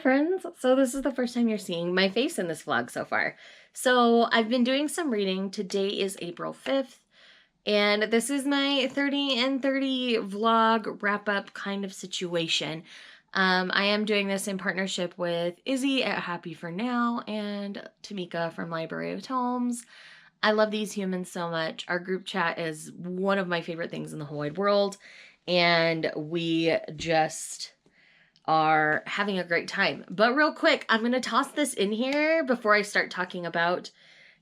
friends! So this is the first time you're seeing my face in this vlog so far. So I've been doing some reading. Today is April 5th, and this is my 30 and 30 vlog wrap-up kind of situation. I am doing this in partnership with Izzy at Happy for Now and Tamika from Library of Tomes. I love these humans so much. Our group chat is one of my favorite things in the whole wide world, and we just are having a great time. But real quick, I'm going to toss this in here before I start talking about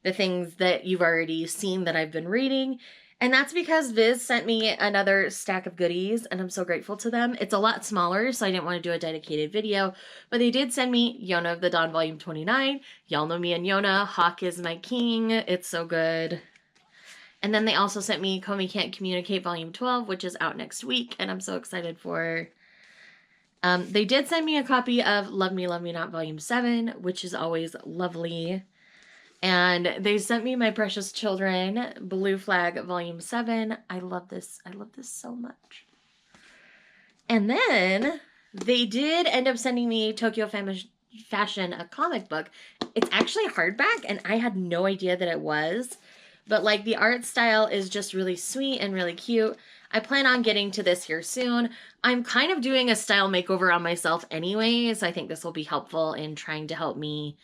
the things that you've already seen that I've been reading. And that's because Viz sent me another stack of goodies, and I'm so grateful to them. It's a lot smaller, so I didn't want to do a dedicated video, but they did send me Yona of the Dawn Volume 29. Y'all know me and Yona. Hawk is my king. It's so good. And then they also sent me Komi Can't Communicate Volume 12, which is out next week, and I'm so excited for. They did send me a copy of Love Me, Love Me Not Volume 7, which is always lovely. And they sent me My Precious Children, Blue Flag Volume 7. I love this. I love this so much. And then they did end up sending me Tokyo Fashion, a comic book. It's actually hardback, and I had no idea that it was. But, like, the art style is just really sweet and really cute. I plan on getting to this here soon. I'm kind of doing a style makeover on myself anyway, so I think this will be helpful in trying to help me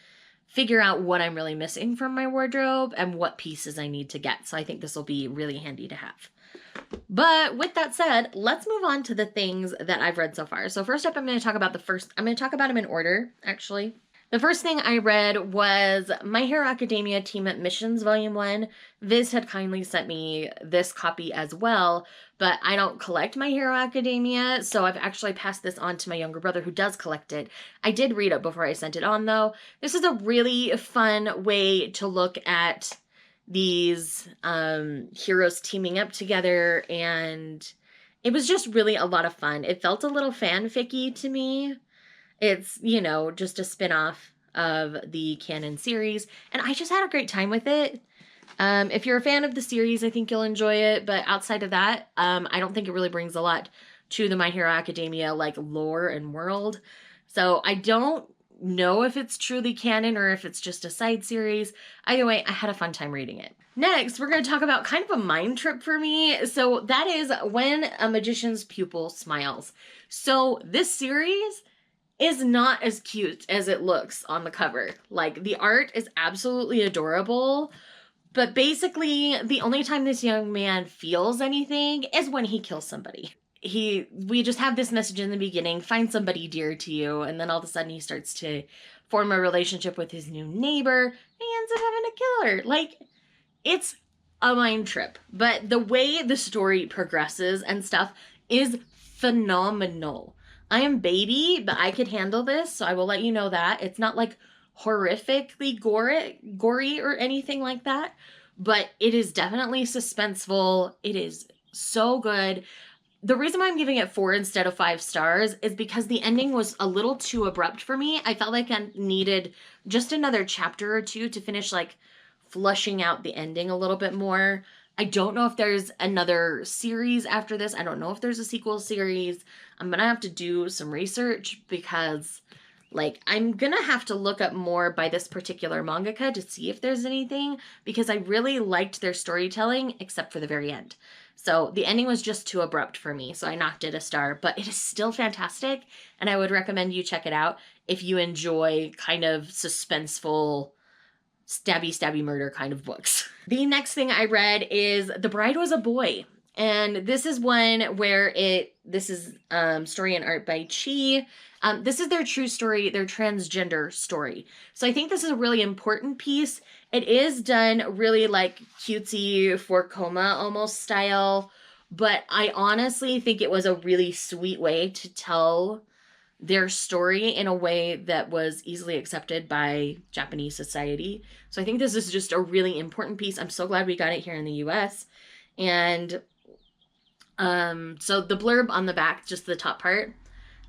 figure out what I'm really missing from my wardrobe and what pieces I need to get. So I think this will be really handy to have. But with that said, let's move on to the things that I've read so far. So first up, I'm going to talk about them in order, actually. The first thing I read was My Hero Academia Team Up Missions Volume 1. Viz had kindly sent me this copy as well, but I don't collect My Hero Academia, so I've actually passed this on to my younger brother who does collect it. I did read it before I sent it on, though. This is a really fun way to look at these heroes teaming up together, and it was just really a lot of fun. It felt a little fanficky to me. It's, you know, just a spin-off of the canon series, and I just had a great time with it. If you're a fan of the series, I think you'll enjoy it, but outside of that, I don't think it really brings a lot to the My Hero Academia, like, lore and world. So I don't know if it's truly canon or if it's just a side series. Either way, I had a fun time reading it. Next, we're going to talk about kind of a mind trip for me. So that is When a Magician's Pupil Smiles. So this series is not as cute as it looks on the cover. Like, the art is absolutely adorable, but basically the only time this young man feels anything is when he kills somebody. We just have this message in the beginning, find somebody dear to you, and then all of a sudden he starts to form a relationship with his new neighbor, and he ends up having to kill her. Like, it's a mind trip, but the way the story progresses and stuff is phenomenal. I am baby, but I could handle this, so I will let you know that. It's not, like, horrifically gory or anything like that, but it is definitely suspenseful. It is so good. The reason why I'm giving it 4 instead of 5 stars is because the ending was a little too abrupt for me. I felt like I needed just another chapter or two to finish, like, flushing out the ending a little bit more. I don't know if there's another series after this. I don't know if there's a sequel series. I'm going to have to do some research because, like, I'm going to have to look up more by this particular mangaka to see if there's anything, because I really liked their storytelling except for the very end. So the ending was just too abrupt for me, so I knocked it a star, but it is still fantastic, and I would recommend you check it out if you enjoy kind of suspenseful stabby murder kind of books. The next thing I read is The Bride Was a Boy. And this is one where this is story and art by Chi. This is their true story, their transgender story. So I think this is a really important piece. It is done really, like, cutesy for coma almost style, but I honestly think it was a really sweet way to tell their story in a way that was easily accepted by Japanese society. So I think this is just a really important piece. I'm so glad we got it here in the US. And so the blurb on the back, just the top part,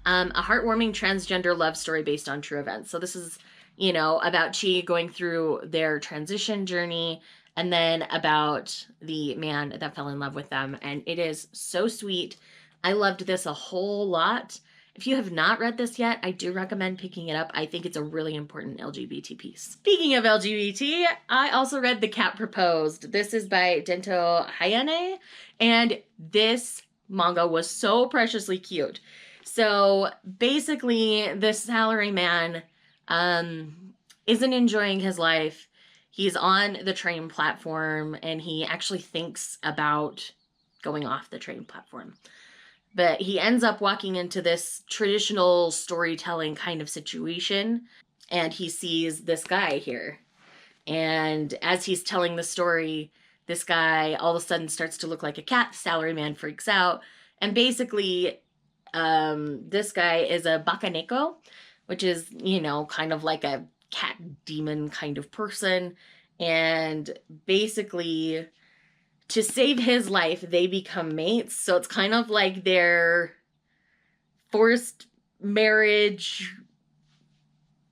a heartwarming transgender love story based on true events. So this is, you know, about Chi going through their transition journey, and then about the man that fell in love with them. And it is so sweet. I loved this a whole lot. If you have not read this yet, I do recommend picking it up. I think it's a really important LGBT piece. Speaking of LGBT, I also read The Cat Proposed. This is by Dento Hayane, and this manga was so preciously cute. So basically, this salaryman isn't enjoying his life. He's on the train platform, and he actually thinks about going off the train platform. But he ends up walking into this traditional storytelling kind of situation, and he sees this guy here. And as he's telling the story, this guy all of a sudden starts to look like a cat. Salaryman freaks out. And basically, this guy is a bakaneko, which is, you know, kind of like a cat demon kind of person. And basically, to save his life, they become mates. So it's kind of like their forced marriage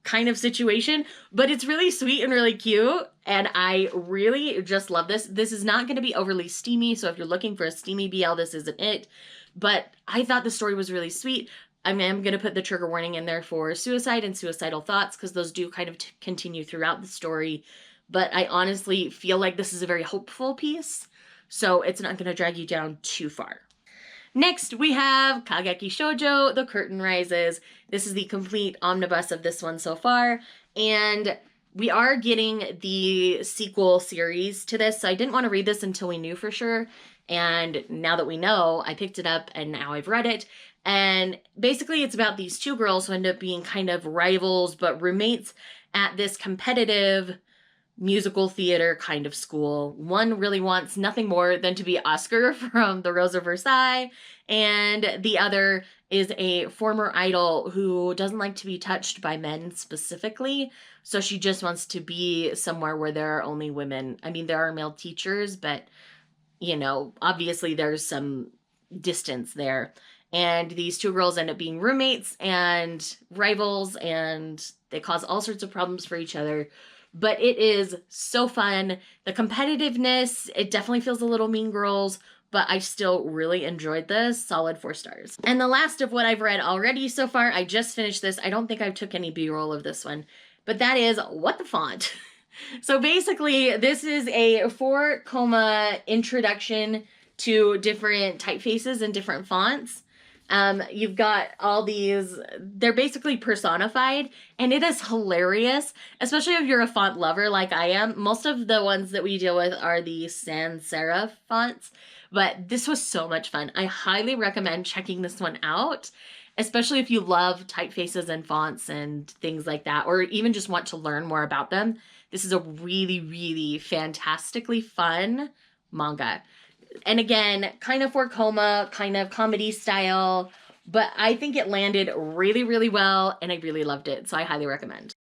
kind of situation, but it's really sweet and really cute. And I really just love this. This is not going to be overly steamy. So if you're looking for a steamy BL, this isn't it. But I thought the story was really sweet. I am going to put the trigger warning in there for suicide and suicidal thoughts, because those do kind of continue throughout the story. But I honestly feel like this is a very hopeful piece, so it's not going to drag you down too far. Next, we have Kageki Shoujo, The Curtain Rises. This is the complete omnibus of this one so far, and we are getting the sequel series to this, so I didn't want to read this until we knew for sure, and now that we know, I picked it up, and now I've read it. And basically, it's about these two girls who end up being kind of rivals, but roommates at this competitive musical theater kind of school. One really wants nothing more than to be Oscar from The Rose of Versailles, and the other is a former idol who doesn't like to be touched by men specifically, so she just wants to be somewhere where there are only women. I mean, there are male teachers, but, you know, obviously there's some distance there. And these two girls end up being roommates and rivals, and they cause all sorts of problems for each other. But it is so fun. The competitiveness, it definitely feels a little Mean Girls, but I still really enjoyed this. Solid 4 stars. And the last of what I've read already so far, I just finished this. I don't think I took any B-roll of this one, but that is What the Font. So basically, this is a 4-coma introduction to different typefaces and different fonts. You've got all these, they're basically personified, and it is hilarious, especially if you're a font lover like I am. Most of the ones that we deal with are the sans serif fonts, but this was so much fun. I highly recommend checking this one out, especially if you love typefaces and fonts and things like that, or even just want to learn more about them. This is a really, really fantastically fun manga. And again, kind of 4-coma, kind of comedy style, but I think it landed really, really well, and I really loved it, so I highly recommend.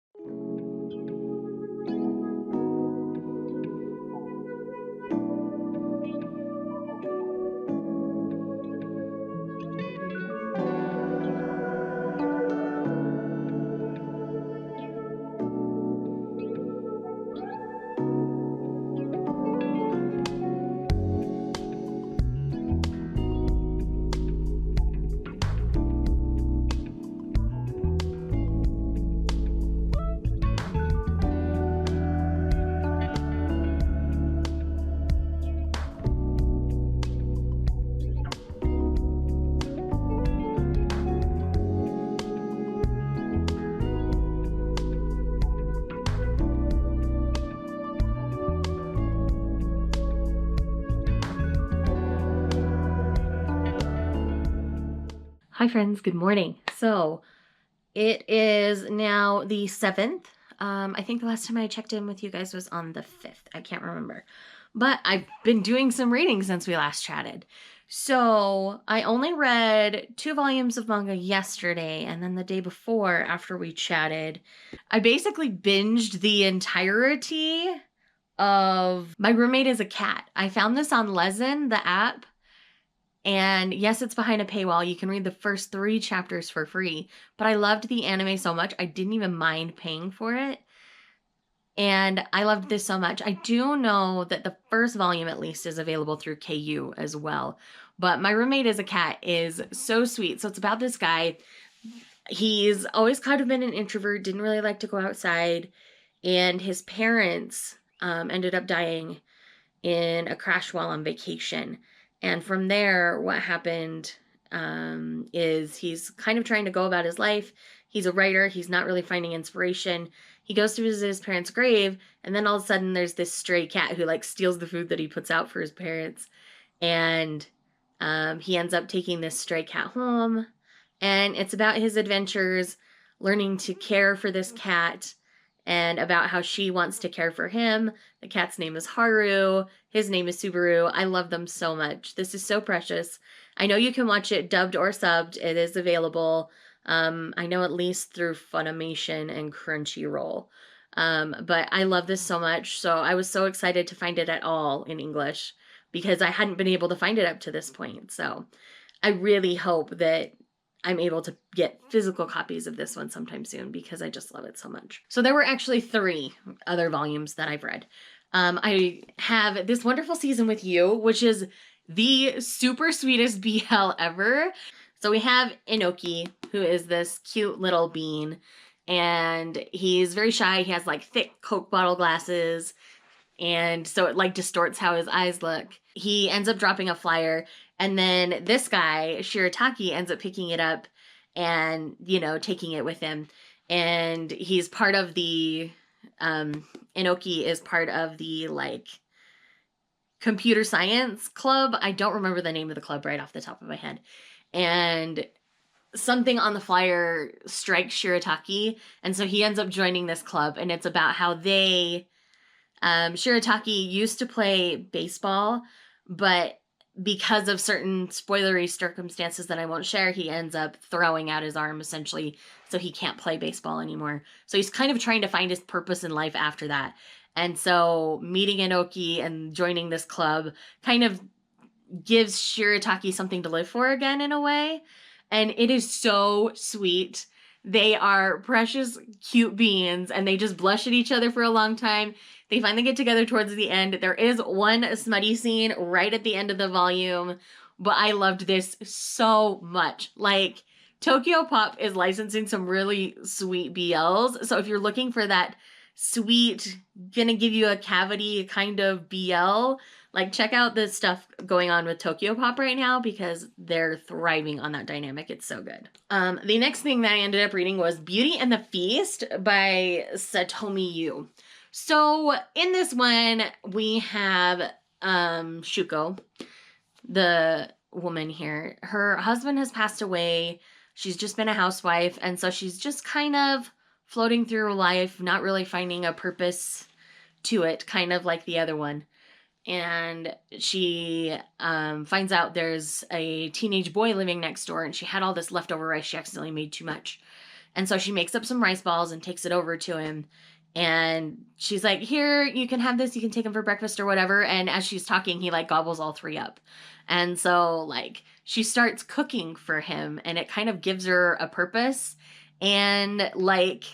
Hi friends, good morning. So it is now the 7th. I think the last time I checked in with you guys was on the 5th. I can't remember. But I've been doing some reading since we last chatted. So I only read 2 volumes of manga yesterday, and then the day before, after we chatted, I basically binged the entirety of My Roommate is a Cat. I found this on Lezen, the app. And yes, it's behind a paywall. You can read the first 3 chapters for free. But I loved the anime so much, I didn't even mind paying for it. And I loved this so much. I do know that the first volume, at least, is available through KU as well. But My Roommate is a Cat is so sweet. So it's about this guy He's always kind of been an introvert, didn't really like to go outside, and his parents ended up dying in a crash while on vacation. And from there, what happened is he's kind of trying to go about his life. He's a writer. He's not really finding inspiration. He goes to visit his parents' grave, and then all of a sudden there's this stray cat who like steals the food that he puts out for his parents. And he ends up taking this stray cat home. And it's about his adventures learning to care for this cat and about how she wants to care for him. The cat's name is Haru. His name is Subaru. I love them so much. This is so precious. I know you can watch it dubbed or subbed. It is available. I know at least through Funimation and Crunchyroll. But I love this so much. So I was so excited to find it at all in English because I hadn't been able to find it up to this point. So I really hope that I'm able to get physical copies of this one sometime soon because I just love it so much. So there were actually 3 other volumes that I've read. I have This Wonderful Season with You, which is the super sweetest BL ever. So we have Inoki, who is this cute little bean, and he's very shy. He has like thick Coke bottle glasses, and so it like distorts how his eyes look. He ends up dropping a flyer, and then this guy, Shirataki, ends up picking it up and, you know, taking it with him. And he's part of the, Inoki is part of the, like, computer science club. I don't remember the name of the club right off the top of my head. And something on the flyer strikes Shirataki, and so he ends up joining this club, and it's about how they... Shirataki used to play baseball, but because of certain spoilery circumstances that I won't share, he ends up throwing out his arm essentially, so he can't play baseball anymore. So he's kind of trying to find his purpose in life after that. And so meeting Inoki and joining this club kind of gives Shirataki something to live for again in a way. And it is so sweet. They are precious, cute beings, and they just blush at each other for a long time. They finally get together towards the end. There is one smutty scene right at the end of the volume, but I loved this so much. Like, Tokyo Pop is licensing some really sweet BLs, so if you're looking for that sweet, gonna give you a cavity kind of BL, like, check out the stuff going on with Tokyo Pop right now because they're thriving on that dynamic. It's so good. The next thing that I ended up reading was Beauty and the Feast by Satomi Yu. So in this one, we have Shuko, the woman here. Her husband has passed away. She's just been a housewife, and so she's just kind of floating through her life, not really finding a purpose to it, kind of like the other one. And she finds out there's a teenage boy living next door, and she had all this leftover rice. She accidentally made too much. And so she makes up some rice balls and takes it over to him. And she's like, here, you can have this. You can take them for breakfast or whatever. And as she's talking, he like gobbles all 3 up. And so like she starts cooking for him, and it kind of gives her a purpose. And like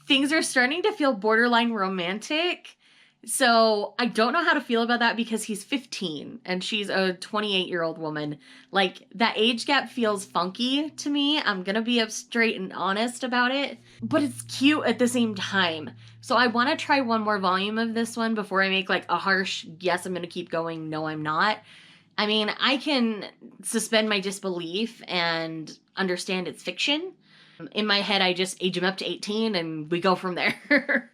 things are starting to feel borderline romantic. So I don't know how to feel about that because he's 15 and she's a 28-year-old woman. Like, that age gap feels funky to me. I'm gonna be straight and honest about it, but it's cute at the same time. So I want to try one more volume of this one before I make like a harsh, yes, I'm gonna keep going, no, I'm not. I mean, I can suspend my disbelief and understand it's fiction. In my head, I just age him up to 18 and we go from there.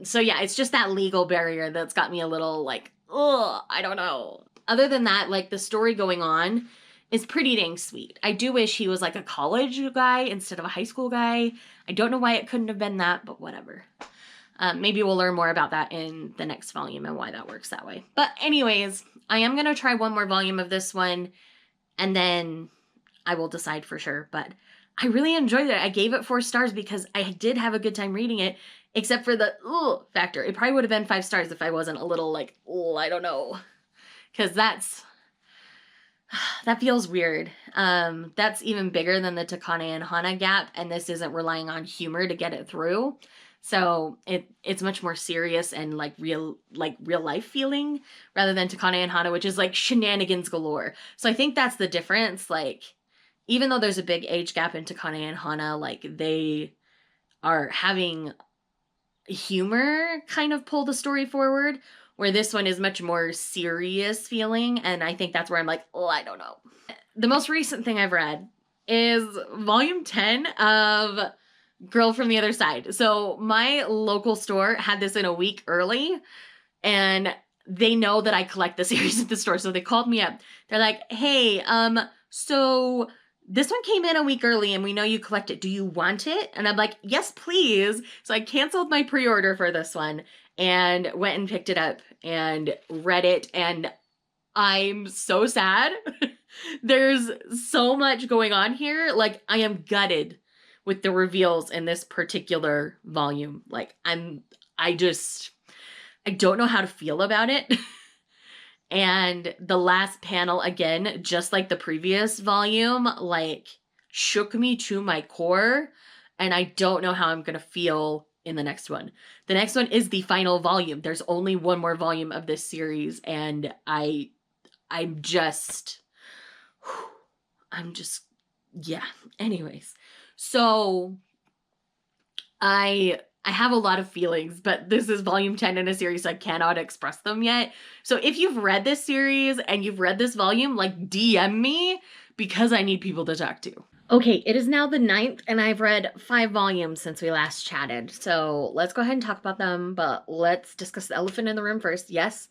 So yeah, it's just that legal barrier that's got me a little like, ugh, I don't know. Other than that, like the story going on is pretty dang sweet. I do wish he was like a college guy instead of a high school guy. I don't know why it couldn't have been that, but whatever. Maybe we'll learn more about that in the next volume and why that works that way. But anyways, I am going to try one more volume of this one and then I will decide for sure. But I really enjoyed it. I gave it 4 stars because I did have a good time reading it, except for the ugh factor. It probably would have been 5 stars if I wasn't a little like, oh, I don't know. Because that feels weird. That's even bigger than the Takane and Hana gap, and this isn't relying on humor to get it through. So it's much more serious and like real life feeling rather than Takane and Hana, which is like shenanigans galore. So I think that's the difference. Like, even though there's a big age gap into Kane and Hana, like they are having humor kind of pull the story forward, where this one is much more serious feeling, and I think that's where I'm like, oh, I don't know. The most recent thing I've read is volume 10 of Girl from the Other Side. So my local store had this in a week early, and they know that I collect the series at the store, so they called me up. They're like, hey, so this one came in a week early and we know you collect it. Do you want it? And I'm like, yes, please. So I canceled my pre-order for this one and went and picked it up and read it, and I'm so sad. There's so much going on here. Like, I am gutted with the reveals in this particular volume. Like, I don't know how to feel about it. And the last panel, again, just like the previous volume, like shook me to my core. And I don't know how I'm going to feel in the next one. The next one is the final volume. There's only one more volume of this series. And I'm just, yeah. Anyways, so I have a lot of feelings, but this is volume 10 in a series, so I cannot express them yet. So if you've read this series and you've read this volume, like DM me, because I need people to talk to. Okay, it is now the 9th, and I've read 5 volumes since we last chatted. So let's go ahead and talk about them, but let's discuss the elephant in the room first. Yes,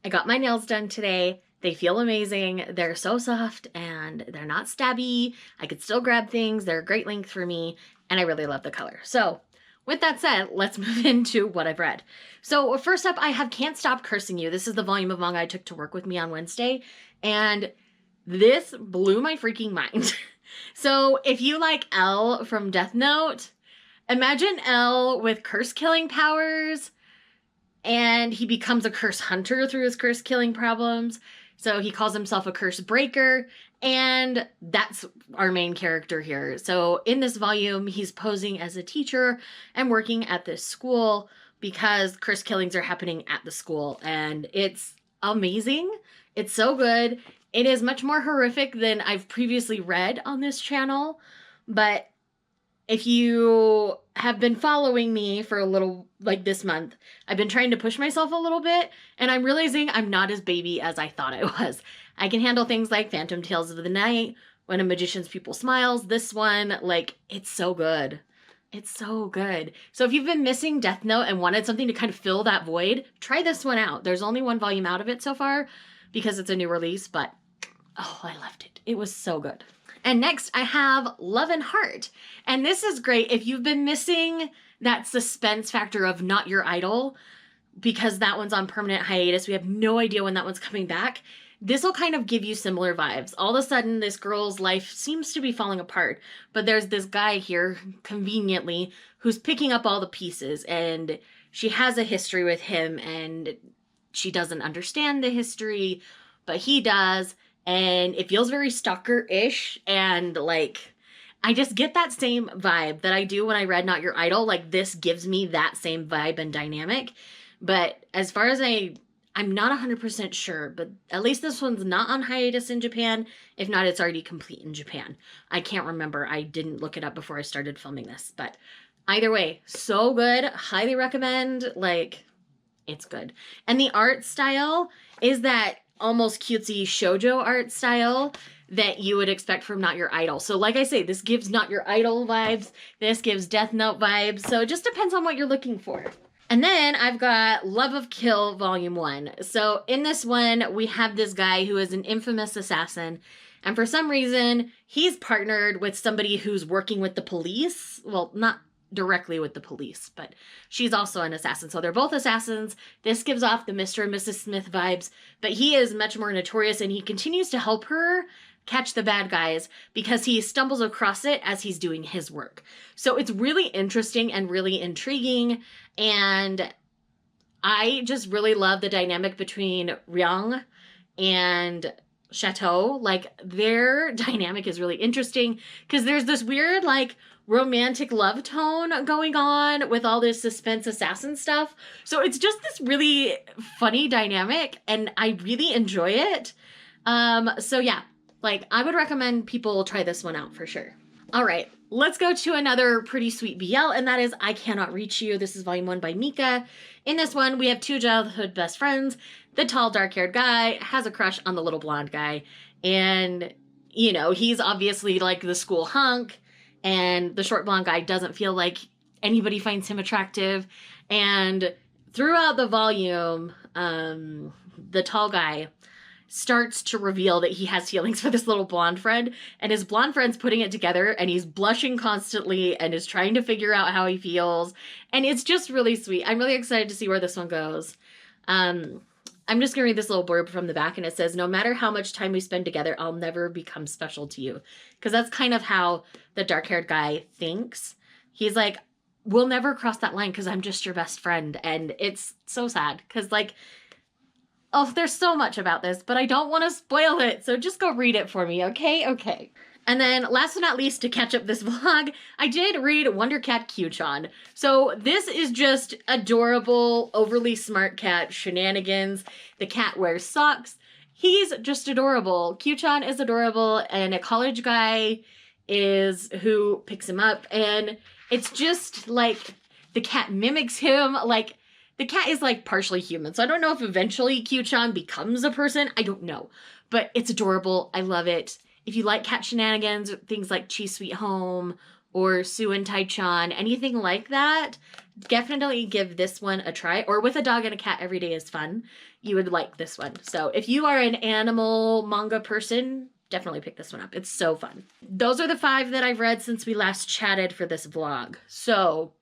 I got my nails done today. They feel amazing. They're so soft and they're not stabby. I could still grab things. They're a great length for me, and I really love the color. So with that said, let's move into what I've read. So first up, I have Can't Stop Cursing You. This is the volume of manga I took to work with me on Wednesday, and this blew my freaking mind. So if you like L from Death Note, imagine L with curse-killing powers, and he becomes a curse hunter through his curse-killing problems. So he calls himself a curse breaker, and that's our main character here. So in this volume, he's posing as a teacher and working at this school because curse killings are happening at the school, and it's amazing. It's so good. It is much more horrific than I've previously read on this channel, but if you have been following me for a little, like this month, I've been trying to push myself a little bit, and I'm realizing I'm not as baby as I thought I was. I can handle things like Phantom Tales of the Night, When a Magician's Pupil Smiles. This one, like, it's so good. It's so good. So if you've been missing Death Note and wanted something to kind of fill that void, try this one out. There's only 1 volume out of it so far because it's a new release, but oh, I loved it. It was so good. And next I have Love and Heart. And this is great if you've been missing that suspense factor of Not Your Idol, because that one's on permanent hiatus. We have no idea when that one's coming back. This will kind of give you similar vibes. All of a sudden, this girl's life seems to be falling apart, but there's this guy here, conveniently, who's picking up all the pieces, and she has a history with him, and she doesn't understand the history, but he does, and it feels very stalker-ish, and, like, I just get that same vibe that I do when I read Not Your Idol. Like, this gives me that same vibe and dynamic, but as far as I'm not 100% sure, but at least this one's not on hiatus in Japan. If not, it's already complete in Japan. I can't remember. I didn't look it up before I started filming this, but either way, so good. Highly recommend. Like, it's good. And the art style is that almost cutesy shoujo art style that you would expect from Not Your Idol. So like I say, this gives Not Your Idol vibes. This gives Death Note vibes. So it just depends on what you're looking for. And then I've got Love of Kill Volume 1. So in this one, we have this guy who is an infamous assassin. And for some reason, he's partnered with somebody who's working with the police. Well, not directly with the police, but she's also an assassin. So they're both assassins. This gives off the Mr. and Mrs. Smith vibes, but he is much more notorious, and he continues to help her catch the bad guys because he stumbles across it as he's doing his work. So it's really interesting and really intriguing, and I just really love the dynamic between Ryung and Chateau. Like, their dynamic is really interesting because there's this weird, like, romantic love tone going on with all this suspense assassin stuff. So it's just this really funny dynamic, and I really enjoy it. So yeah, Like, I would recommend people try this one out for sure. All right, let's go to another pretty sweet BL, and that is I Cannot Reach You. This is volume 1 by Mika. In this one, we have two childhood best friends. The tall, dark-haired guy has a crush on the little blonde guy, and, you know, he's obviously like the school hunk, and the short blonde guy doesn't feel like anybody finds him attractive. And throughout the volume, the tall guy starts to reveal that he has feelings for this little blonde friend, and his blonde friend's putting it together, and he's blushing constantly and is trying to figure out how he feels, and it's just really sweet. I'm really excited to see where this one goes. I'm just gonna read this little blurb from the back, and it says, "No matter how much time we spend together, I'll never become special to you." Because that's kind of how the dark-haired guy thinks. He's like, we'll never cross that line because I'm just your best friend. And it's so sad because, like, oh, there's so much about this, but I don't want to spoil it, so just go read it for me, okay? Okay. And then, last but not least, to catch up this vlog, I did read Wonder Cat Q-chan. So this is just adorable, overly smart cat shenanigans. The cat wears socks. He's just adorable. Q-chan is adorable, and a college guy is who picks him up, and it's just like the cat mimics him. Like, the cat is like partially human, so I don't know if eventually Q-chan becomes a person. I don't know, but it's adorable. I love it. If you like cat shenanigans, things like Cheese Sweet Home or Sue and Tai-chan, anything like that, definitely give this one a try. Or With a Dog and a Cat Every Day is Fun. You would like this one. So if you are an animal manga person, definitely pick this one up. It's so fun. Those are the 5 that I've read since we last chatted for this vlog. So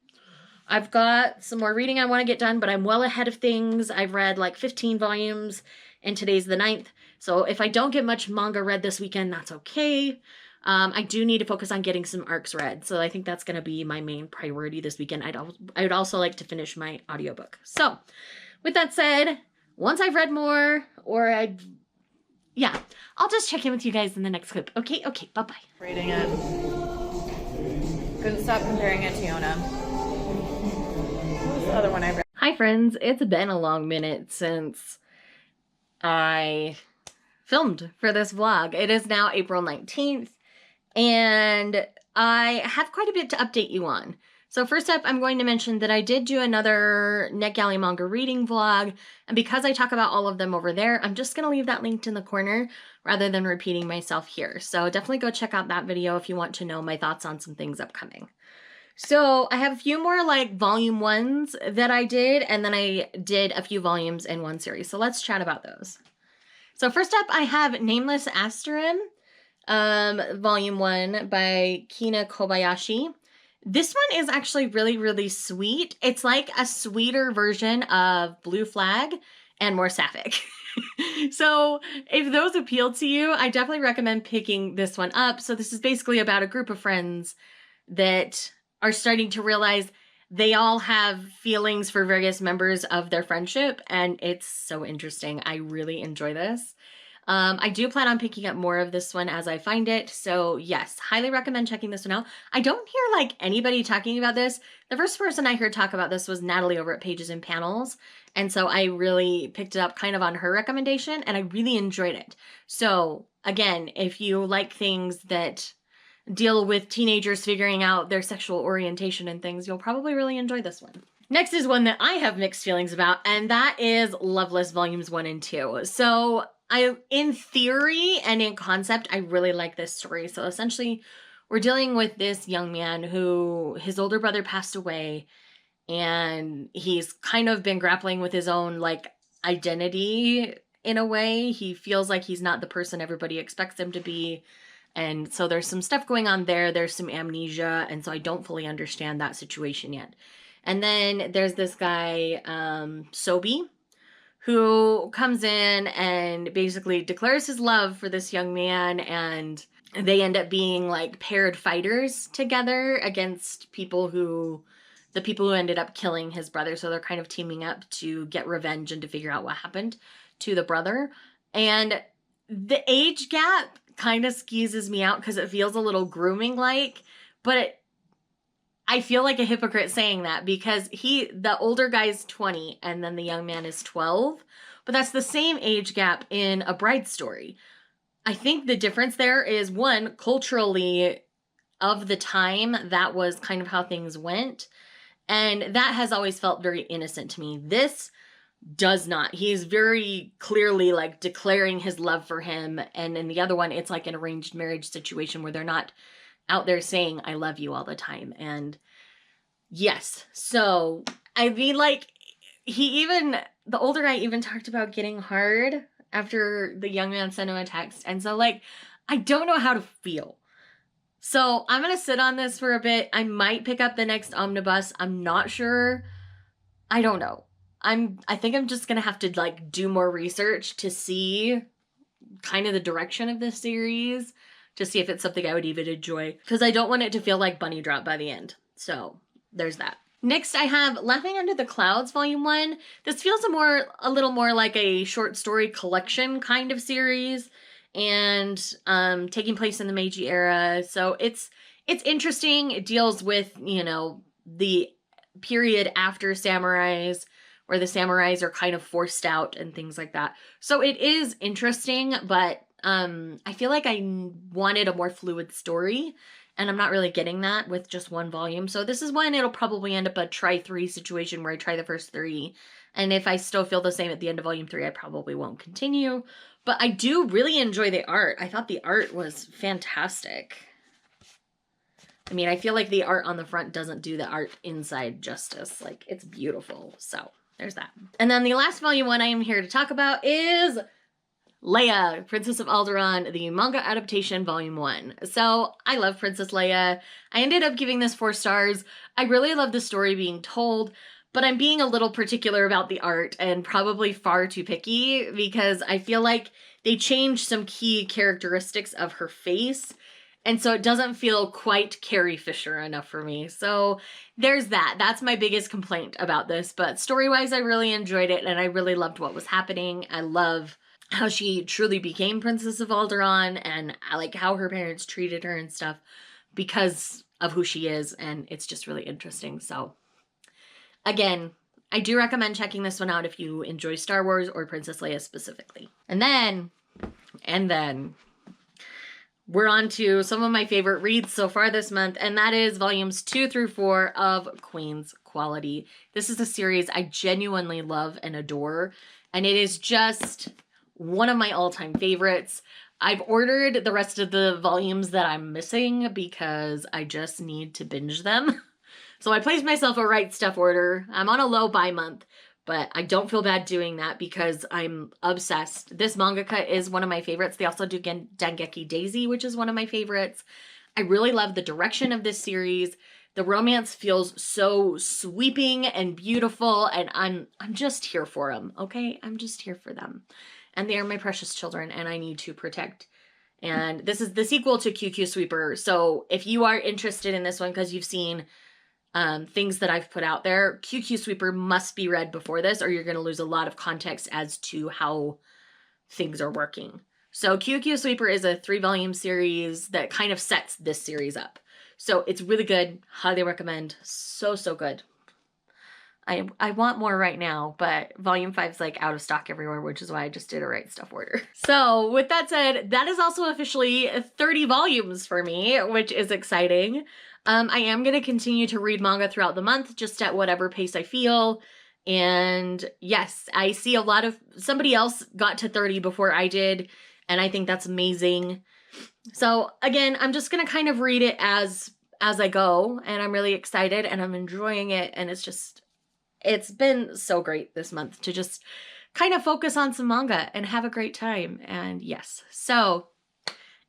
I've got some more reading I want to get done, but I'm well ahead of things. I've read like 15 volumes, and today's the 9th. So if I don't get much manga read this weekend, that's okay. I do need to focus on getting some arcs read, so I think that's going to be my main priority this weekend. I'd also like to finish my audiobook. So with that said, once I've read more, yeah, I'll just check in with you guys in the next clip. Okay, bye-bye. Rating it. Couldn't stop comparing it to Yona. What was the other one I read? Hi friends, it's been a long minute since I filmed for this vlog. It is now April 19th, and I have quite a bit to update you on. So first up, I'm going to mention that I did do another NetGalley manga reading vlog, and because I talk about all of them over there, I'm just going to leave that linked in the corner rather than repeating myself here. So definitely go check out that video if you want to know my thoughts on some things upcoming. So I have a few more like volume 1s that I did, and then I did a few volumes in one series. So let's chat about those. So first up, I have Nameless Asterim, volume 1 by Kina Kobayashi. This one is actually really, really sweet. It's like a sweeter version of Blue Flag and more sapphic. So if those appeal to you, I definitely recommend picking this one up. So this is basically about a group of friends that are starting to realize they all have feelings for various members of their friendship, and it's so interesting. I really enjoy this. I do plan on picking up more of this one as I find it, so yes, highly recommend checking this one out. I don't hear like anybody talking about this. The first person I heard talk about this was Natalie over at Pages and Panels, and so I really picked it up kind of on her recommendation, and I really enjoyed it. So again, if you like things that deal with teenagers figuring out their sexual orientation and things, you'll probably really enjoy this one. Next is one that I have mixed feelings about, and that is Loveless Volumes 1 and 2. So in theory and in concept, I really like this story. So essentially, we're dealing with this young man who his older brother passed away, and he's kind of been grappling with his own like identity in a way. He feels like he's not the person everybody expects him to be. And so there's some stuff going on there. There's some amnesia. And so I don't fully understand that situation yet. And then there's this guy, Sobi, who comes in and basically declares his love for this young man. And they end up being like paired fighters together against the people who ended up killing his brother. So they're kind of teaming up to get revenge and to figure out what happened to the brother. And the age gap kind of skeezes me out because it feels a little grooming like, but I feel like a hypocrite saying that because the older guy's 20 and then the young man is 12, but that's the same age gap in A Bride Story. I think the difference there is, one, culturally of the time, that was kind of how things went. And that has always felt very innocent to me. This does not. He is very clearly like declaring his love for him. And in the other one, it's like an arranged marriage situation where they're not out there saying, I love you all the time. And yes. So, I mean, like, the older guy even talked about getting hard after the young man sent him a text. And so, like, I don't know how to feel. So I'm going to sit on this for a bit. I might pick up the next omnibus. I'm not sure. I don't know. I think I'm just going to have to like do more research to see kind of the direction of this series, to see if it's something I would even enjoy, because I don't want it to feel like bunny drop by the end. So there's that. Next, I have Laughing Under the Clouds, Volume 1. This feels a little more like a short story collection kind of series, and taking place in the Meiji era. So it's interesting. It deals with, the period after samurais, where the samurais are kind of forced out and things like that. So it is interesting, but I feel like I wanted a more fluid story, and I'm not really getting that with just one volume. So this is one it'll probably end up a try 3 situation where I try the first 3. And if I still feel the same at the end of volume 3, I probably won't continue. But I do really enjoy the art. I thought the art was fantastic. I mean, I feel like the art on the front doesn't do the art inside justice. Like, it's beautiful. So there's that. And then the last volume one I am here to talk about is Leia, Princess of Alderaan, the manga adaptation, Volume 1. So, I love Princess Leia. I ended up giving this 4 stars. I really love the story being told, but I'm being a little particular about the art and probably far too picky, because I feel like they changed some key characteristics of her face, and so it doesn't feel quite Carrie Fisher enough for me. So there's that. That's my biggest complaint about this, but story-wise, I really enjoyed it, and I really loved what was happening. I love how she truly became Princess of Alderaan, and I like how her parents treated her and stuff because of who she is, and it's just really interesting. So again, I do recommend checking this one out if you enjoy Star Wars or Princess Leia specifically. And then, we're on to some of my favorite reads so far this month, and that is volumes 2 through 4 of Queen's Quality. This is a series I genuinely love and adore, and it is just one of my all-time favorites. I've ordered the rest of the volumes that I'm missing because I just need to binge them. So I placed myself a Right Stuff order. I'm on a low buy month, but I don't feel bad doing that because I'm obsessed. This mangaka is one of my favorites. They also do Dengeki Daisy, which is one of my favorites. I really love the direction of this series. The romance feels so sweeping and beautiful, and I'm just here for them, okay? I'm just here for them. And they are my precious children, and I need to protect. And this is the sequel to QQ Sweeper. So if you are interested in this one because you've seen things that I've put out there, QQ Sweeper must be read before this, or you're going to lose a lot of context as to how things are working. So QQ Sweeper is a 3-volume series that kind of sets this series up. So it's really good. Highly recommend. So, so good. I want more right now, but volume 5 is like out of stock everywhere, which is why I just did a Right Stuff order. So with that said, that is also officially 30 volumes for me, which is exciting. I am going to continue to read manga throughout the month, just at whatever pace I feel. And yes, I see somebody else got to 30 before I did, and I think that's amazing. So again, I'm just going to kind of read it as I go, and I'm really excited and I'm enjoying it, and it's been so great this month to just kind of focus on some manga and have a great time. And yes, so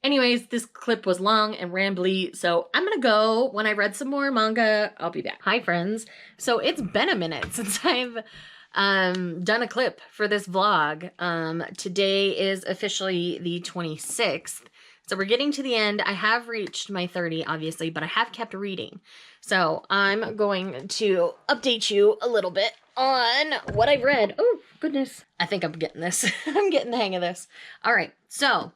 anyways, this clip was long and rambly, so I'm gonna go. When I read some more manga, I'll be back. Hi friends. So it's been a minute since I've done a clip for this vlog. Today is officially the 26th. So we're getting to the end. I have reached my 30, obviously, but I have kept reading. So I'm going to update you a little bit on what I've read. Oh, goodness. I think I'm getting this. I'm getting the hang of this. All right. So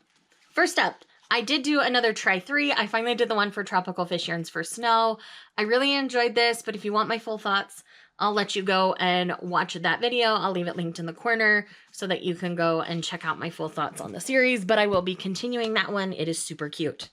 first up, I did do another try 3. I finally did the one for Tropical Fish Yearns for Snow. I really enjoyed this, but if you want my full thoughts, I'll let you go and watch that video. I'll leave it linked in the corner so that you can go and check out my full thoughts on the series, but I will be continuing that one. It is super cute.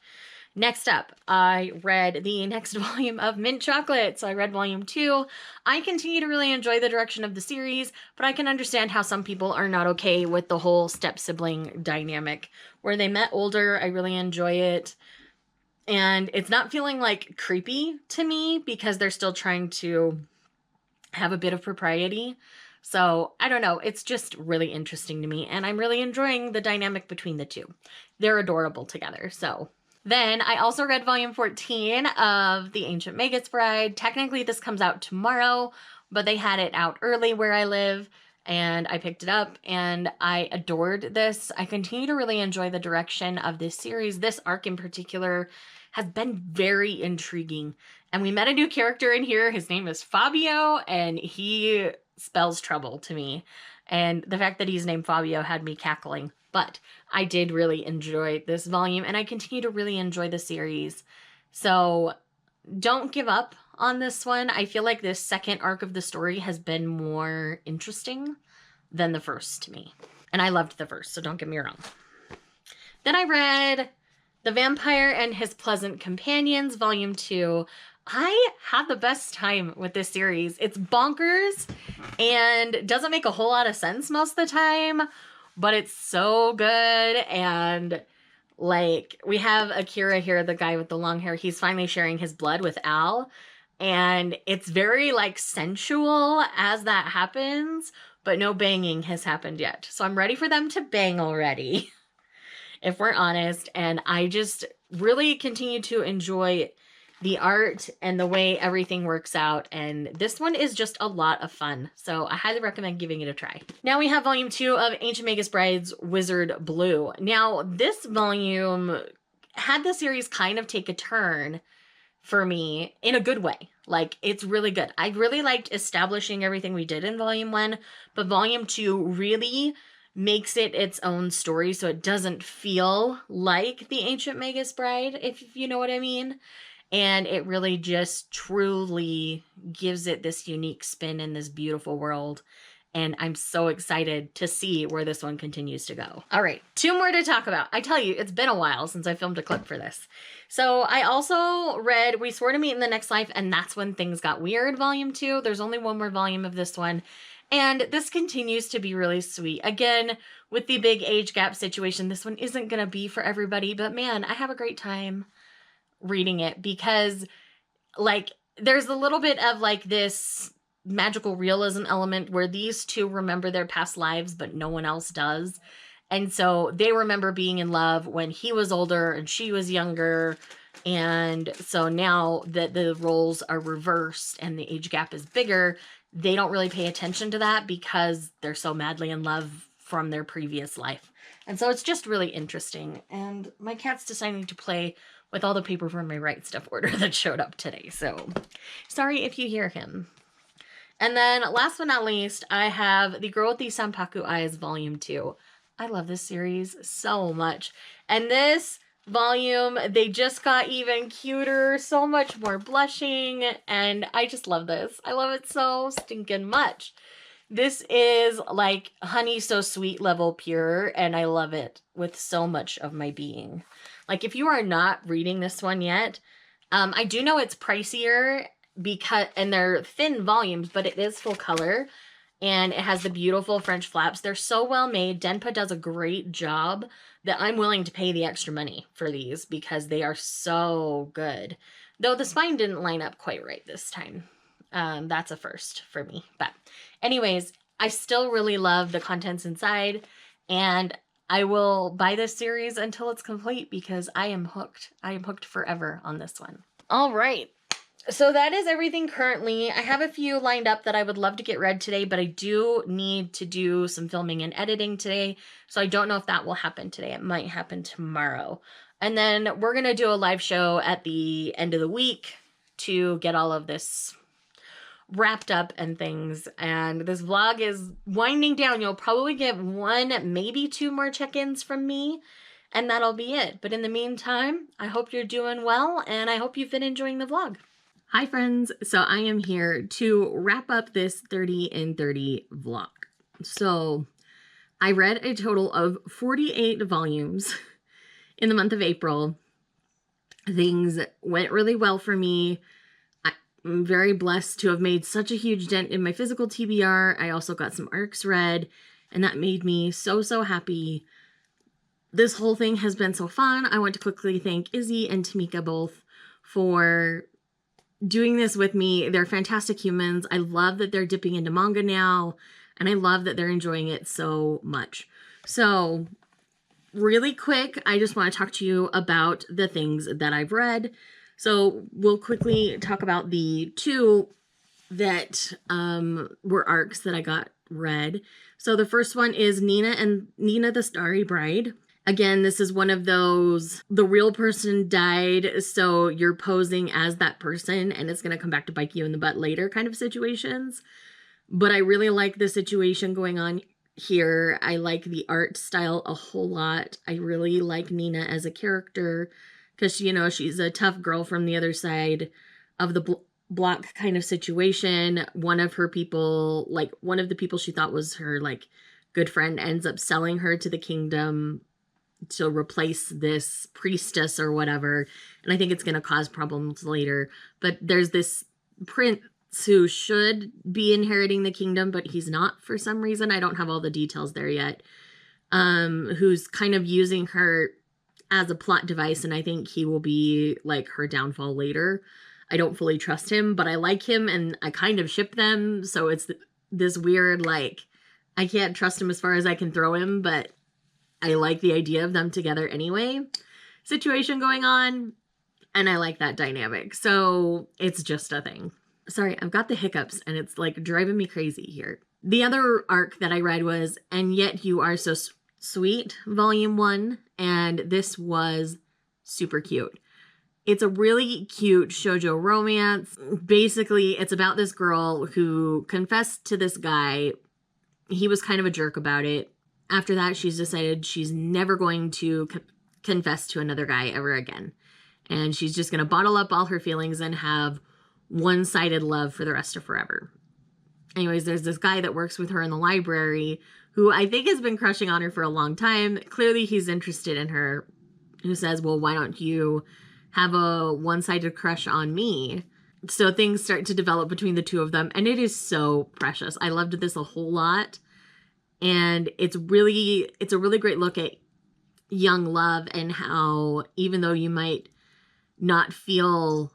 Next up, I read the next volume of Mint Chocolate. So I read volume 2. I continue to really enjoy the direction of the series, but I can understand how some people are not okay with the whole step-sibling dynamic. Where they met older, I really enjoy it. And it's not feeling like creepy to me because they're still trying to have a bit of propriety. So I don't know. It's just really interesting to me. And I'm really enjoying the dynamic between the two. They're adorable together. So then I also read volume 14 of The Ancient Magus Bride. Technically this comes out tomorrow, but they had it out early where I live. And I picked it up and I adored this. I continue to really enjoy the direction of this series. This arc in particular has been very intriguing. And we met a new character in here. His name is Fabio, and he spells trouble to me. And the fact that he's named Fabio had me cackling. But I did really enjoy this volume, and I continue to really enjoy the series. So don't give up on this one. I feel like this second arc of the story has been more interesting than the first to me. And I loved the first, so don't get me wrong. Then I read The Vampire and His Pleasant Companions, Volume 2. I had the best time with this series. It's bonkers and doesn't make a whole lot of sense most of the time, but it's so good. And like, we have Akira here, the guy with the long hair. He's finally sharing his blood with Al. And it's very like sensual as that happens, but no banging has happened yet. So I'm ready for them to bang already, if we're honest. And I just really continue to enjoy the art and the way everything works out. And this one is just a lot of fun. So I highly recommend giving it a try. Now we have volume 2 of Ancient Magus Bride's Wizard Blue. Now this volume had the series kind of take a turn for me in a good way. Like, it's really good. I really liked establishing everything we did in volume 1, but volume 2 really makes it its own story, so it doesn't feel like the Ancient Magus Bride, if you know what I mean. And it really just truly gives it this unique spin in this beautiful world. And I'm so excited to see where this one continues to go. All right, 2 more to talk about. I tell you, it's been a while since I filmed a clip for this. So I also read We Swore to Meet in the Next Life, and That's When Things Got Weird, volume 2. There's only one more volume of this one. And this continues to be really sweet. Again, with the big age gap situation, this one isn't going to be for everybody. But man, I have a great time reading it because, like, there's a little bit of, like, this magical realism element where these two remember their past lives, but no one else does. And so they remember being in love when he was older and she was younger. And so now that the roles are reversed and the age gap is bigger, they don't really pay attention to that because they're so madly in love from their previous life. And so it's just really interesting. And my cat's deciding to play with all the paper from my Right Stuff order that showed up today. So sorry if you hear him. And then last but not least, I have The Girl with the Sanpaku Eyes, Volume 2. I love this series so much. And this volume, they just got even cuter, so much more blushing, and I just love this. I love it so stinking much. This is like honey so sweet level pure, and I love it with so much of my being. Like, if you are not reading this one yet, I do know it's pricier because, and they're thin volumes, but it is full color. And it has the beautiful French flaps. They're so well made. Denpa does a great job that I'm willing to pay the extra money for these because they are so good. Though the spine didn't line up quite right this time. That's a first for me. But anyways, I still really love the contents inside. And I will buy this series until it's complete because I am hooked. I am hooked forever on this one. All right. So that is everything currently. I have a few lined up that I would love to get read today, but I do need to do some filming and editing today. So I don't know if that will happen today. It might happen tomorrow. And then we're going to do a live show at the end of the week to get all of this wrapped up and things. And this vlog is winding down. You'll probably get 1, maybe 2 more check-ins from me. And that'll be it. But in the meantime, I hope you're doing well and I hope you've been enjoying the vlog. Hi friends, so I am here to wrap up this 30 and 30 vlog. So I read a total of 48 volumes in the month of April. Things went really well for me. I'm very blessed to have made such a huge dent in my physical TBR. I also got some arcs read, and that made me so happy. This whole thing has been so fun. I want to quickly thank Izzy and Tamika both for doing this with me. They're fantastic humans. I love that they're dipping into manga now, and I love that they're enjoying it so much. So really quick, I just want to talk to you about the things that I've read. So we'll quickly talk about the two that were arcs that I got read. So the first one is Nina the Starry Bride. Again, this is one of those, the real person died, so you're posing as that person and it's going to come back to bite you in the butt later kind of situations. But I really like the situation going on here. I like the art style a whole lot. I really like Nina as a character because, you know, she's a tough girl from the other side of the block kind of situation. One of her people, like one of the people she thought was her like good friend, ends up selling her to the kingdom to replace this priestess or whatever. And I think it's going to cause problems later. But there's this prince who should be inheriting the kingdom, but he's not for some reason. I don't have all the details there yet. Who's kind of using her as a plot device. And I think he will be like her downfall later. I don't fully trust him, but I like him and I kind of ship them. So it's this weird, like, I can't trust him as far as I can throw him, but I like the idea of them together anyway. Situation going on, and I like that dynamic. So it's just a thing. Sorry, I've got the hiccups, and it's like driving me crazy here. The other arc that I read was And Yet You Are So Sweet, Volume 1, and this was super cute. It's a really cute shoujo romance. Basically, it's about this girl who confessed to this guy. He was kind of a jerk about it. After that, she's decided she's never going to confess to another guy ever again. And she's just going to bottle up all her feelings and have one-sided love for the rest of forever. Anyways, there's this guy that works with her in the library who I think has been crushing on her for a long time. Clearly, he's interested in her, who says, well, why don't you have a one-sided crush on me? So things start to develop between the two of them, and it is so precious. I loved this a whole lot. And it's a really great look at young love and how even though you might not feel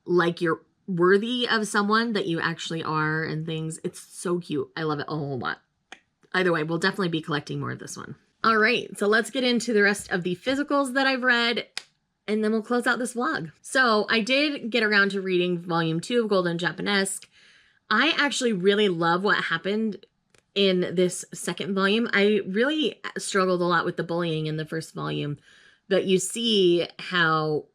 like you're worthy of someone, that you actually are and things. It's so cute. I love it a whole lot. Either way, we'll definitely be collecting more of this one. All right, so let's get into the rest of the physicals that I've read, and then we'll close out this vlog. So I did get around to reading Volume 2 of Golden Japanesque. I actually really love what happened in this second volume. I really struggled a lot with the bullying in the first volume, but you see how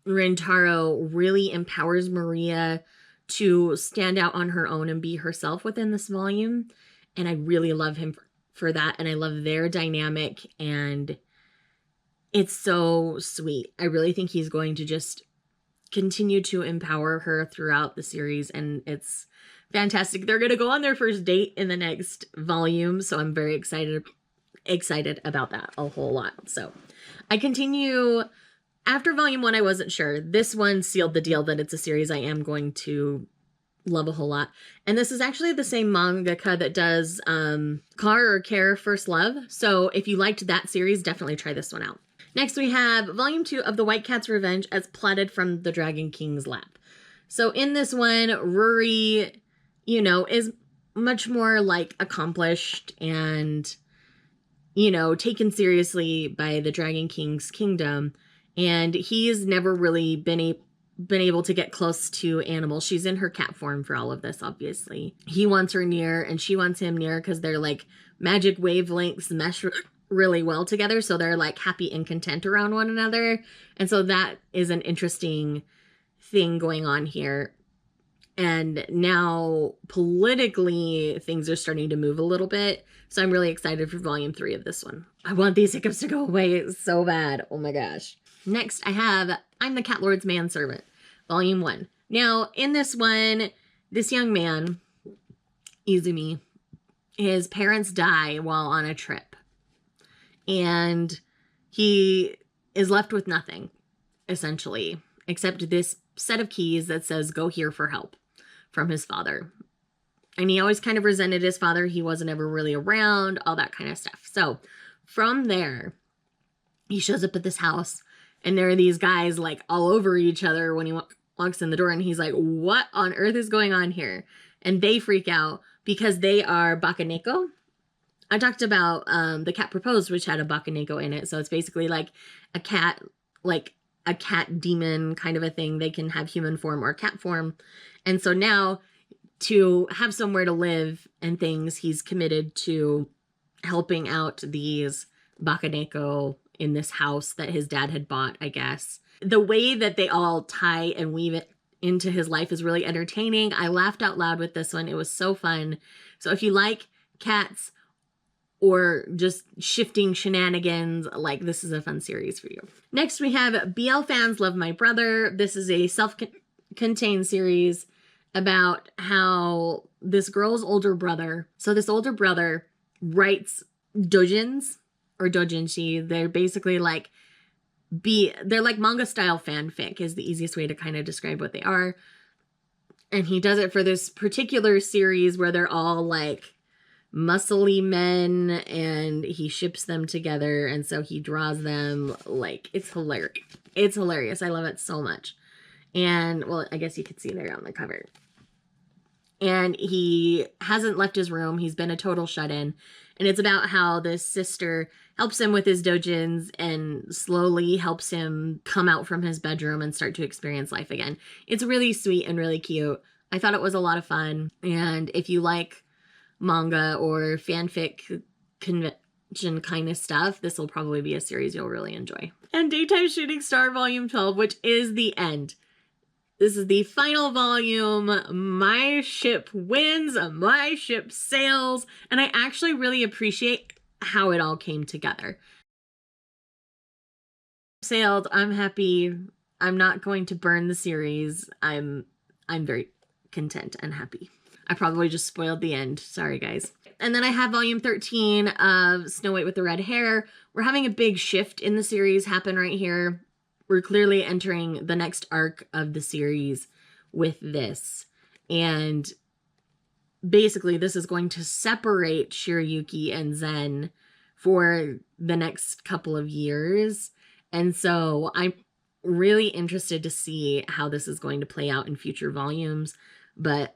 Rintaro really empowers Maria to stand out on her own and be herself within this volume. And I really love him for that. And I love their dynamic, and it's so sweet. I really think he's going to just continue to empower her throughout the series, and it's fantastic. They're going to go on their first date in the next volume, so I'm very excited about that a whole lot. So I continue. After Volume 1, I wasn't sure. This one sealed the deal that it's a series I am going to love a whole lot. And this is actually the same mangaka that does Care First Love. So if you liked that series, definitely try this one out. Next, we have Volume 2 of The White Cat's Revenge as plotted from the Dragon King's lap. So in this one, Ruri, you know, is much more like accomplished and, you know, taken seriously by the Dragon King's kingdom. And he's never really been able to get close to Animal. She's in her cat form for all of this, obviously. He wants her near and she wants him near because they're like magic wavelengths mesh really well together. So they're like happy and content around one another. And so that is an interesting thing going on here. And now politically things are starting to move a little bit. So I'm really excited for Volume 3 of this one. I want these hiccups to go away so bad. Oh my gosh. Next I have I'm the Cat Lord's Manservant. Volume 1. Now, in this one, this young man, Izumi, his parents die while on a trip. And he is left with nothing, essentially, except this set of keys that says, go here for help, from his father. And he always kind of resented his father. He wasn't ever really around, all that kind of stuff. So from there, he shows up at this house, and there are these guys like all over each other when he walks in the door, and he's like, what on earth is going on here? And they freak out because they are Bakaneko. I talked about The Cat Proposed, which had a Bakaneko in it. So it's basically like a cat demon kind of a thing. They can have human form or cat form. And so now, to have somewhere to live and things, he's committed to helping out these Bakaneko in this house that his dad had bought, I guess. The way that they all tie and weave it into his life is really entertaining. I laughed out loud with this one. It was so fun. So if you like cats or just shifting shenanigans, like, this is a fun series for you. Next, we have BL Fans Love My Brother. This is a self-contained series about how this girl's older brother, so this older brother writes dojins or dojinshi. They're basically like they're like manga style fanfic is the easiest way to kind of describe what they are. And he does it for this particular series where they're all like muscly men, and he ships them together, and so he draws them. Like, it's hilarious. It's hilarious. I love it so much. And, well, I guess you could see there on the cover. And he hasn't left his room. He's been a total shut-in. And it's about how this sister helps him with his dojins and slowly helps him come out from his bedroom and start to experience life again. It's really sweet and really cute. I thought it was a lot of fun. And if you like manga or fanfic convention kind of stuff, this will probably be a series you'll really enjoy. And Daytime Shooting Star Volume 12, which is the end. This is the final volume. My ship wins, my ship sails, and I actually really appreciate how it all came together. Sailed, I'm happy. I'm not going to burn the series. I'm very content and happy. I probably just spoiled the end. Sorry, guys. And then I have volume 13 of Snow White with the Red Hair. We're having a big shift in the series happen right here. We're clearly entering the next arc of the series with this. And basically, this is going to separate Shirayuki and Zen for the next couple of years. And so I'm really interested to see how this is going to play out in future volumes. But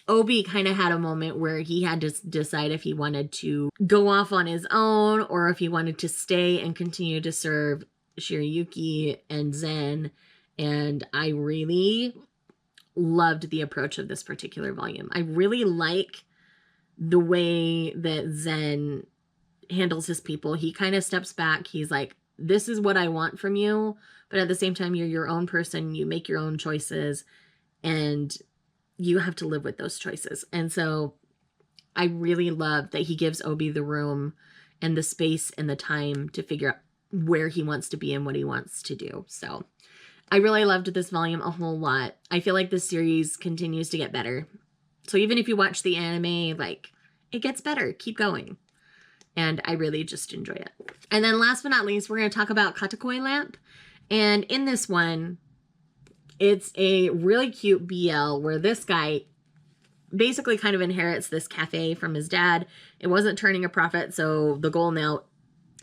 Obi kind of had a moment where he had to decide if he wanted to go off on his own or if he wanted to stay and continue to serve Shirayuki and Zen. And I really loved the approach of this particular volume. I really like the way that Zen handles his people. He kind of steps back. He's like, this is what I want from you. But at the same time, you're your own person. You make your own choices. And you have to live with those choices. And so I really love that he gives Obi the room and the space and the time to figure out where he wants to be and what he wants to do. So I really loved this volume a whole lot. I feel like this series continues to get better. So even if you watch the anime, like, it gets better. Keep going. And I really just enjoy it. And then last but not least, we're going to talk about Katakoi Lamp. And in this one, it's a really cute BL where this guy basically kind of inherits this cafe from his dad. It wasn't turning a profit, so the goal now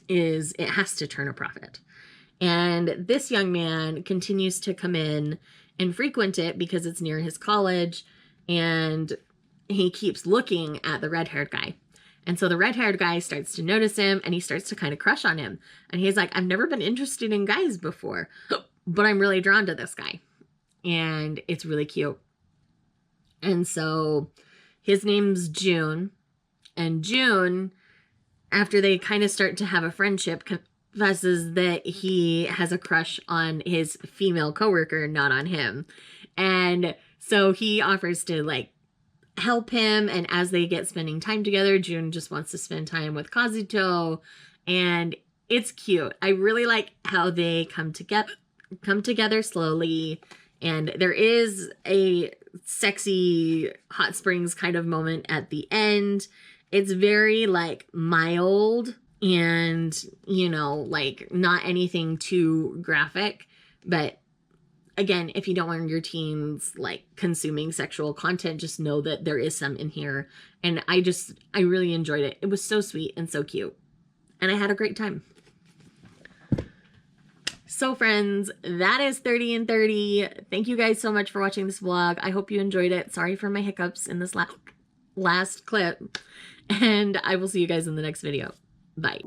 is it has to turn a profit. And this young man continues to come in and frequent it because it's near his college, and he keeps looking at the red-haired guy. And so the red-haired guy starts to notice him, and he starts to kind of crush on him. And he's like, I've never been interested in guys before, but I'm really drawn to this guy. And it's really cute. And so his name's June. And June, after they kind of start to have a friendship, confesses that he has a crush on his female coworker, not on him. And so he offers to, like, help him. And as they get spending time together, June just wants to spend time with Kazuto. And it's cute. I really like how they come together slowly. And there is a sexy hot springs kind of moment at the end. It's very like mild and, you know, like not anything too graphic. But again, if you don't want your teens like consuming sexual content, just know that there is some in here. And I really enjoyed it. It was so sweet and so cute. And I had a great time. So friends, that is 30 and 30. Thank you guys so much for watching this vlog. I hope you enjoyed it. Sorry for my hiccups in this last clip. And I will see you guys in the next video. Bye.